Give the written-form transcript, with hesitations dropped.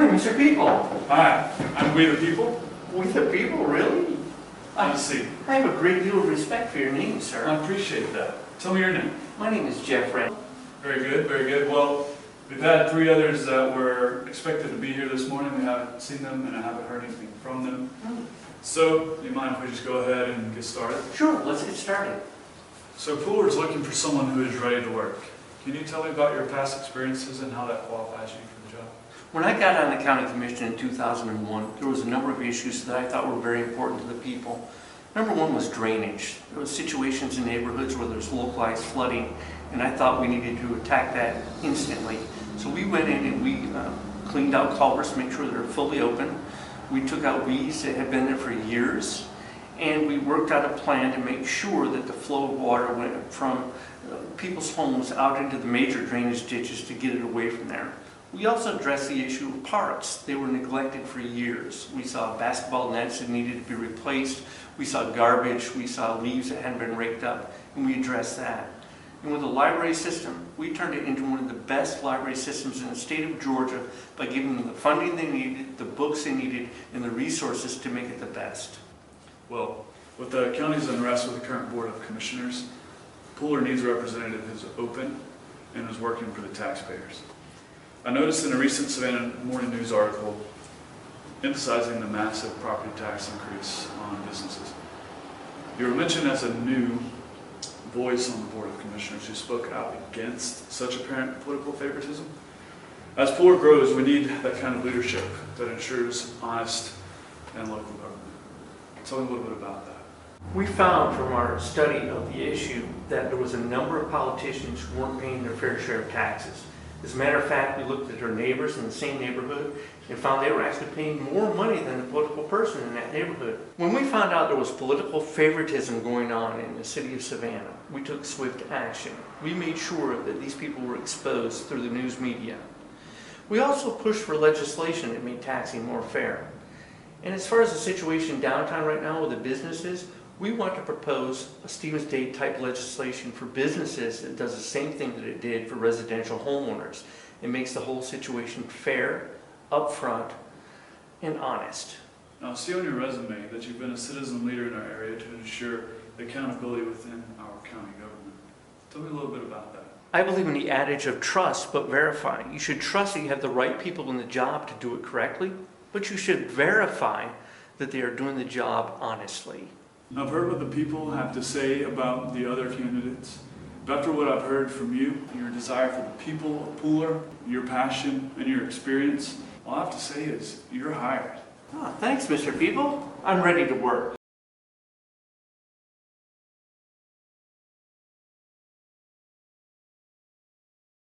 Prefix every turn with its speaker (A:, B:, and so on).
A: morning, Mr. People.
B: Hi, I'm We the People.
A: We the People, really?
B: Have a seat.
A: I have a great deal of respect for your name, sir.
B: I appreciate that. Tell me your name.
A: My name is Jeff Rand.
B: Very good, very good. Well, we've had 3 others that were expected to be here this morning. We haven't seen them and I haven't heard anything from them. So, do you mind if we just go ahead and get started?
A: Sure, let's get started.
B: So, Pooler's looking for someone who is ready to work. Can you tell me about your past experiences and how that qualifies you for the job?
A: When I got on the county commission in 2001, there was a number of issues that I thought were very important to the people. Number one was drainage. There was situations in neighborhoods where there's localized flooding, and I thought we needed to attack that instantly. So we went in and we cleaned out culverts to make sure they're fully open. We took out weeds that had been there for years, and we worked out a plan to make sure that the flow of water went from people's homes out into the major drainage ditches to get it away from there. We also addressed the issue of parks. They were neglected for years. We saw basketball nets that needed to be replaced. We saw garbage. We saw leaves that hadn't been raked up, and we addressed that. And with the library system, we turned it into one of the best library systems in the state of Georgia by giving them the funding they needed, the books they needed, and the resources to make it the best.
B: Well, with the county's unrest with the current Board of Commissioners, Pooler needs a representative who's open and is working for the taxpayers. I noticed in a recent Savannah Morning News article emphasizing the massive property tax increase on businesses. You were mentioned as a new voice on the Board of Commissioners who spoke out against such apparent political favoritism. As Pooler grows, we need that kind of leadership that ensures honest and local government. Tell me a little bit about that.
A: We found from our study of the issue that there was a number of politicians who weren't paying their fair share of taxes. As a matter of fact, we looked at our neighbors in the same neighborhood and found they were actually paying more money than the political person in that neighborhood. When we found out there was political favoritism going on in the city of Savannah, we took swift action. We made sure that these people were exposed through the news media. We also pushed for legislation that made taxing more fair. And as far as the situation downtown right now with the businesses, we want to propose a Stevens Day type legislation for businesses that does the same thing that it did for residential homeowners. It makes the whole situation fair, upfront, and honest.
B: Now, I see on your resume that you've been a citizen leader in our area to ensure accountability within our county government. Tell me a little bit about that.
A: I believe in the adage of trust but verify. You should trust that you have the right people in the job to do it correctly, but you should verify that they are doing the job honestly.
B: I've heard what the people have to say about the other candidates. But after what I've heard from you, your desire for the people of Pooler, your passion, and your experience, all I have to say is you're hired.
A: Oh, thanks, Mr. People. I'm ready to work.